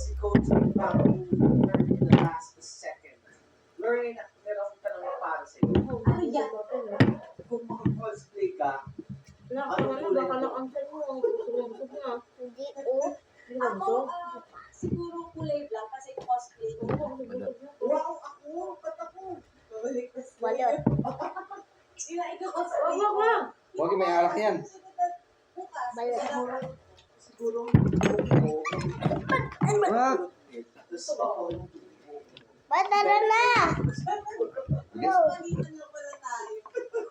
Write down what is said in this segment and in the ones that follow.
si Coach Pang learn in the last second. Learning na meron akong tanong na para sa iyo. Ano yan? Kung makakosplay ka, Baka na-answer mo. Busog na. Hindi Ako, siguro kulay black kasi cosplay ko. wow, ako, ba't ako? Balot. Wag, Ikaw wag, cosplay ko. wag. Huwag may alak yan. Bukas. Siguro, Wag. Tara na!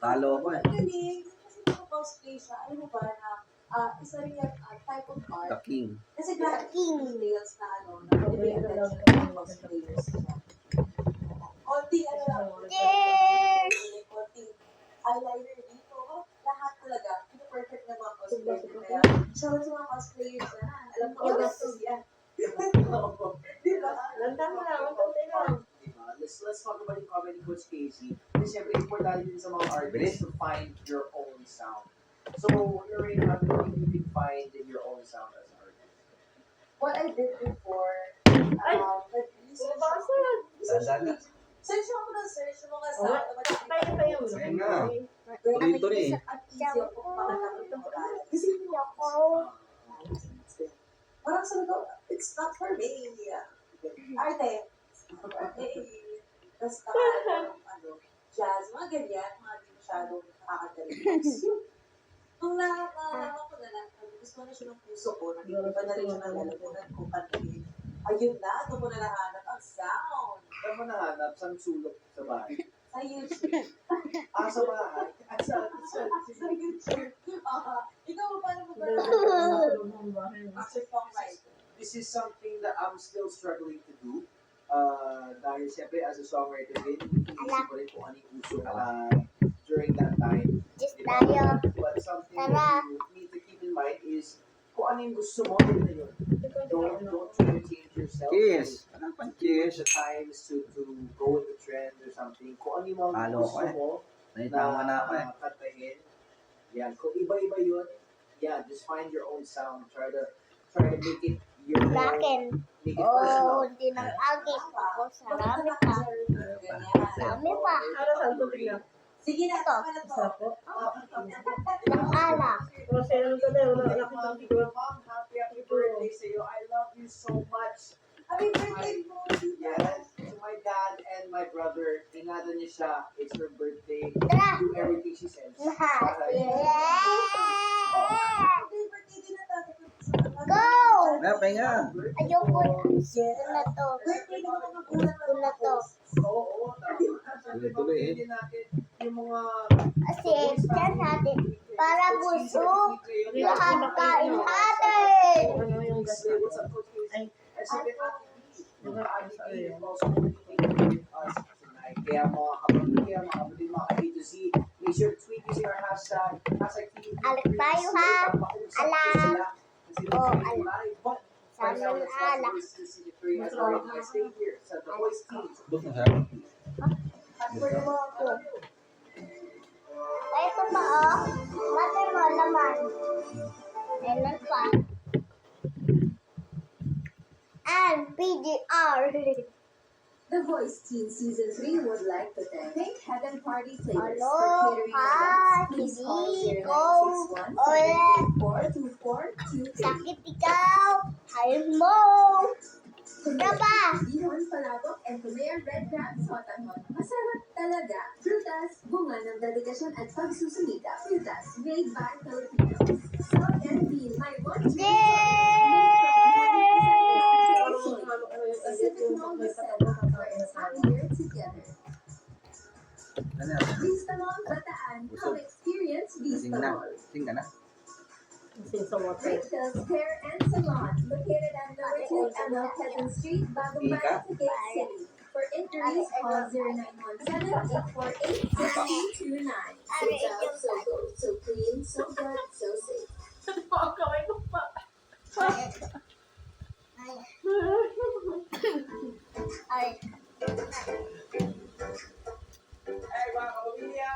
Talo ako eh. Galing. Kasi cosplay siya. Alam mo ba na isa rin yung type of The art. King. Kasi grabe details na na nabibigay attention ng cosplayers siya. Konting konting eyeliner dito. Lahat talaga. Perfect na mga cosplayers. Kaya, shout out sa mga cosplayers na. Alam ko, gastos yan. Diba? Lantan mo lang. Lantan lang. Let's talk about the comedy Coach Casey. Kasi syempre, importante din sa mga artists to find your own sound. So, Lorraine, how do you think you can find your own sound as an artist? What I did before, search ako ng search ng mga sound. Tayo mo. Ayun nga. Tuloy-tuloy eh. Kasi ako. Parang sabi ko, it's not for me. Arte. Tapos jazz, mga ganyan, mga di masyadong nakakadali. Nung nalaman ko na lang, gusto na siya ng puso ko, naging iba na rin siya nalalamunan kung kanilin. Ayun na, doon ko na nahanap ang sound. Saan mo nahanap? Saan sulok sa bahay? Sa YouTube. Sa bahay? Sa YouTube. Ikaw, paano mo ba songwriter? This is something that I'm still struggling to do. Dahil siyempre, as a songwriter din, iniisip ko rin kung ano yung uso during that time. Just Diba? tayo. But something Tara. that you need to keep in mind is kung ano yung gusto mo, yun na yun. Don't try to change yourself. Cheers. Anong pang Use cheers? the times to go with the trend or something. Kung ano yung mga Talo gusto ko eh. mo Naitawa na ako eh. kantahin. Yan. Kung iba-iba yun, yeah, just find your own sound. Try to make it your own. Akin. Make it personal. Hindi ng agit. Ako, sarami pa. Sarami pa. Ano sa tubig na? Sige na to. Isa po. Ng alak. Kasi ano to na, wala nakita Mom, ko siguro. happy birthday sa'yo. I love you so much. Happy birthday mo. Yes, to my dad and my brother. Ingatan niya siya. It's her birthday. Tara. Do everything she says. Happy birthday din na tayo. Go! Wala, pahinga. Ayoko. Ito na to. Birthday naman ang magulat ko na to. Oo, Tuloy-tuloy eh. Hindi natin yung mga Kasi dyan natin. Para busog. Lahat kain natin. Ano yung gas na what's up, Coach Casey? And so, Ate Kay is also communicating with us tonight. Kaya mga kapatid, mga A to Z, make sure to tweet using our hashtag TV. Alak tayo, ha? Alak. Oh, alak. Right now, Sama let's na alak. watch this season 3 as well. Stay here sa The Voice Team. Bus na siya. Passport mo ako. Ay, ito pa, oh. Mati mo, laman. Meron pa. And PGR. The Voice Teen Season 3 would like to thank Heaven Party Players for Hello, catering hi, events. Please call Kiko. 0961 Sakit ikaw. Hayos mo. Sobra pa. Bihon Palabok and Kumayor Red Crab Sotanhon. Masarap talaga. Prutas, bunga ng dedikasyon at pagsusumika. Prutas, made by Filipinos. Stop and feel my one Pacific Mall Vicente, where it's happier together. Ano? Vista Mall Bataan, come experience Vista Sing na. Mall. Sing ka na. Sing sa water. Rachel's Hair and Salon, located at number 2 ML Quezon Street, Bagumban, Ika? Cavite City. For inquiries, call 0917-848-6229. Hotel Sogo, so clean, so good, so safe. Kamay ko pa. Ay. Hey, mga kapamilya!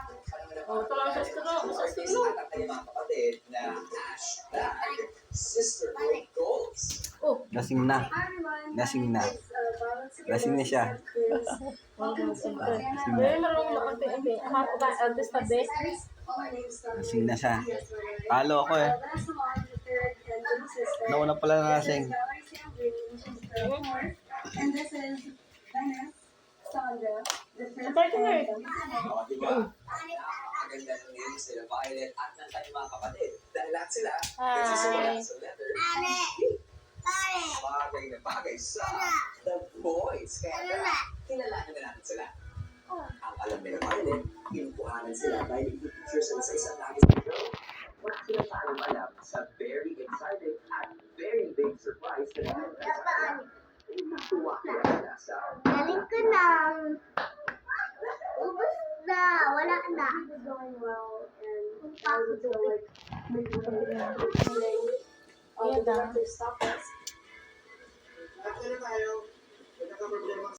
Oh, ito lang sa stilo. Sa stilo. At ang mga kapatid na hashtag Sisterhood Goals. Oh, Lasing na. Lasing na. Lasing na siya. Pero marunong makapit-ipit. Ako ba, August na best? Lasing na siya. Talo ako eh. Nauna pala na lasing. And this is Venice, Sandra, the first Partner. O, diba? Napakaganda ng names nila, Violet at ng kanyang mga kapatid. Dahil lahat sila, nagsisimula sa letter bagay na bagay sa The Boys. Kaya kilalanin na natin sila. Ang alam nila Violet, kinukuhanan sila dahil i-feature sila sa isang lagi sa show. Wala sila sa alam sa very excited at very big surprise na natin sa kanila. Tuwa kaya sila sa Galing ko na. Ubus na. Wala na. going well and I was like maybe Ayan na. stop us. Actually tayo, nagkakaproblema